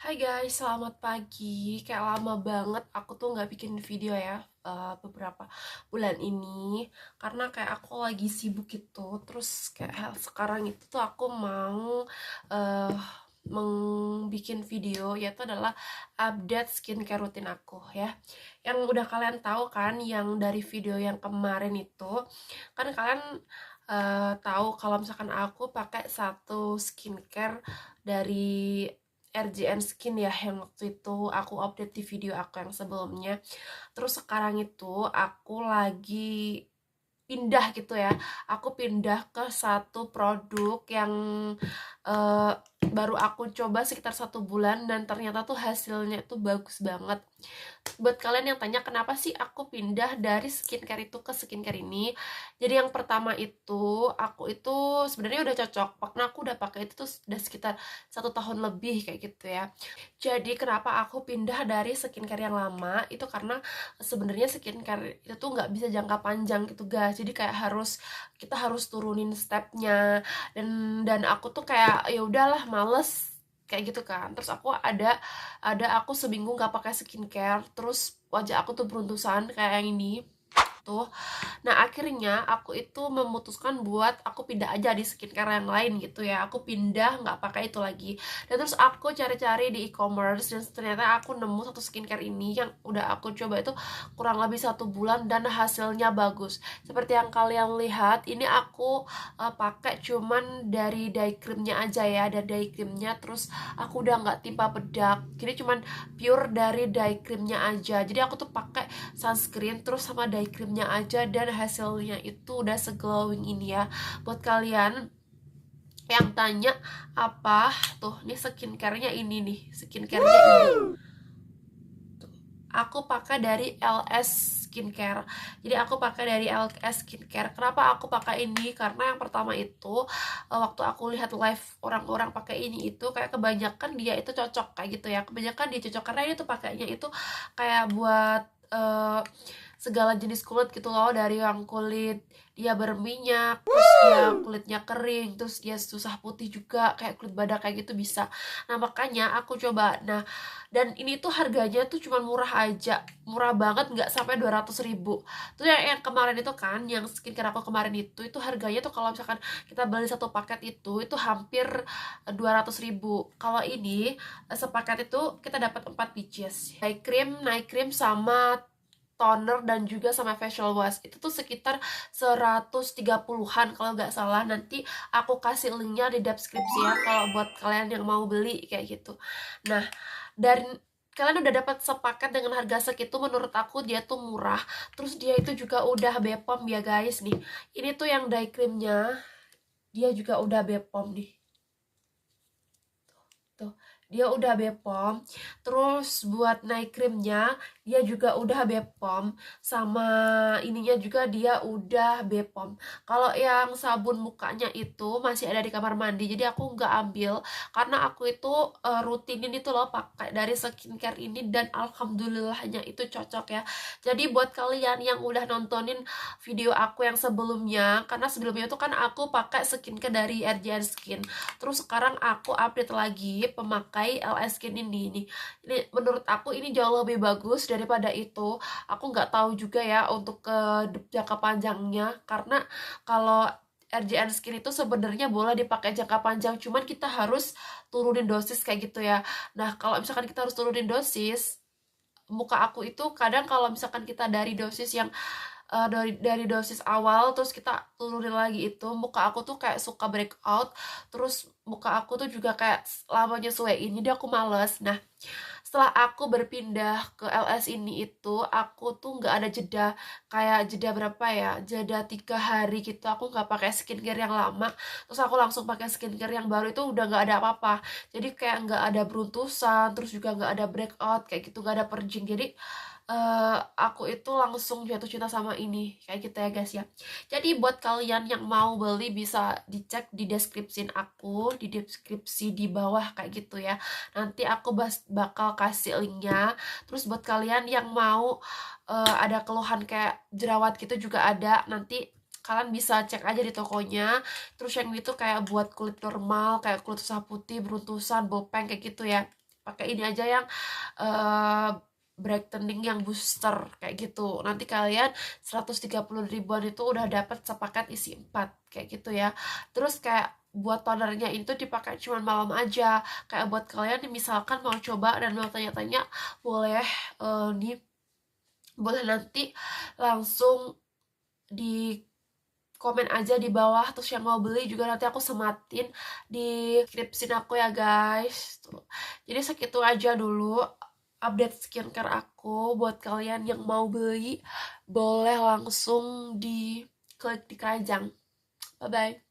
Hai guys, selamat pagi. Kayak lama banget aku tuh nggak bikin video ya, beberapa bulan ini karena kayak aku lagi sibuk gitu. Terus kayak sekarang itu tuh aku mau uh, bikin video yaitu adalah update skincare rutin aku ya. Yang udah kalian tahu kan, yang dari video yang kemarin itu kan kalian tahu kalau misalkan aku pakai satu skincare dari RGN Skin ya, yang waktu itu aku update di video aku yang sebelumnya. Terus sekarang itu aku lagi pindah gitu ya. Aku pindah ke satu produk yang eh, baru aku coba sekitar 1 bulan dan ternyata tuh hasilnya tuh bagus banget. Buat kalian yang tanya kenapa sih aku pindah dari skincare itu ke skincare ini, jadi yang pertama itu aku itu sebenarnya udah cocok karena aku udah pakai itu tuh udah sekitar 1 tahun lebih kayak gitu ya. Jadi kenapa aku pindah dari skincare yang lama itu karena sebenarnya skincare itu tuh nggak bisa jangka panjang gitu guys, jadi kayak kita harus turunin stepnya, dan aku tuh kayak ya udahlah males kayak gitu kan. Terus aku seminggu nggak pakai skincare, terus wajah aku tuh beruntusan kayak yang ini tuh. Nah, akhirnya aku itu memutuskan buat aku pindah aja di skincare yang lain gitu ya. Aku pindah nggak pakai itu lagi. Dan terus aku cari-cari di e-commerce dan ternyata aku nemu satu skincare ini yang udah aku coba itu kurang lebih 1 bulan dan hasilnya bagus. Seperti yang kalian lihat, ini aku pakai cuman dari day creamnya aja ya, dari day creamnya. Terus aku udah nggak timpa bedak. Jadi cuman pure dari day creamnya aja. Jadi aku tuh pakai sunscreen terus sama day creamnya aja dan hasilnya itu udah seglowing ini ya. Buat kalian yang tanya apa tuh, nih skincare-nya ini nih, skincare-nya ini aku pakai dari LS Skincare. Jadi aku pakai dari LS Skincare. Kenapa aku pakai ini? Karena yang pertama itu waktu aku lihat live orang-orang pakai ini itu kayak kebanyakan dia itu cocok kayak gitu ya. Kebanyakan dia cocok karena dia tuh pakainya itu kayak buat segala jenis kulit gitu loh, dari yang kulit dia berminyak, terus dia kulitnya kering, terus dia susah putih juga kayak kulit badak kayak gitu bisa. Nah, makanya aku coba. Nah, dan ini tuh harganya tuh cuma murah aja, murah banget, nggak sampai 200 ribu. Tuh yang kemarin itu kan, yang skincare aku kemarin itu harganya tuh kalau misalkan kita beli satu paket itu hampir 200 ribu. Kalau ini sepaket itu kita dapat 4 pieces, night cream sama toner dan juga sama facial wash itu tuh sekitar 130-an kalau nggak salah. Nanti aku kasih linknya di deskripsi ya kalau buat kalian yang mau beli kayak gitu. Nah, dan kalian udah dapat sepaket dengan harga segitu, menurut aku dia tuh murah. Terus dia itu juga udah Bepom ya guys nih. Ini tuh yang day creamnya, dia juga udah Bepom nih. Tuh, dia udah Bepom. Terus buat night creamnya dia juga udah Bepom, sama ininya juga dia udah Bepom. Kalau yang sabun mukanya itu masih ada di kamar mandi, jadi aku nggak ambil karena aku itu rutinin itu loh pakai dari skincare ini, dan alhamdulillahnya itu cocok ya. Jadi buat kalian yang udah nontonin video aku yang sebelumnya, karena sebelumnya itu kan aku pakai skincare dari RGN Skin, terus sekarang aku update lagi pemakai LS Skin ini menurut aku ini jauh lebih bagus daripada itu. Aku nggak tahu juga ya untuk ke jangka panjangnya, karena kalau RGN Skin itu sebenarnya boleh dipakai jangka panjang, cuman kita harus turunin dosis kayak gitu ya. Nah, kalau misalkan kita harus turunin dosis, muka aku itu kadang kalau misalkan kita dari dosis yang dari dosis awal terus kita turunin lagi, itu muka aku tuh kayak suka breakout, terus muka aku tuh juga kayak lama nyesuaiin, jadi aku males. Nah, setelah aku berpindah ke LS ini itu aku tuh nggak ada jeda, kayak jeda berapa ya, jeda 3 hari gitu aku nggak pakai skincare yang lama, terus aku langsung pakai skincare yang baru itu udah nggak ada apa-apa. Jadi kayak nggak ada beruntusan, terus juga nggak ada breakout kayak gitu, nggak ada purging. Jadi aku itu langsung jatuh cinta sama ini kayak gitu ya guys ya. Jadi buat kalian yang mau beli bisa dicek di deskripsi aku, di deskripsi di bawah kayak gitu ya. Nanti aku bakal kasih linknya. Terus buat kalian yang mau ada keluhan kayak jerawat gitu juga ada, nanti kalian bisa cek aja di tokonya. Terus yang itu kayak buat kulit normal, kayak kulit susah putih, beruntusan, bopeng kayak gitu ya, pakai ini aja yang uh, brightening yang booster kayak gitu. Nanti kalian 130 ribuan itu udah dapat sepaket isi 4 kayak gitu ya. Terus kayak buat tonernya itu dipakai cuman malam aja. Kayak buat kalian yang misalkan mau coba dan mau tanya-tanya, boleh nih, boleh nanti langsung di komen aja di bawah, terus yang mau beli juga nanti aku sematin di deskripsi aku ya guys. Tuh. Jadi segitu aja dulu update skincare aku. Buat kalian yang mau beli boleh langsung di klik di keranjang. Bye bye.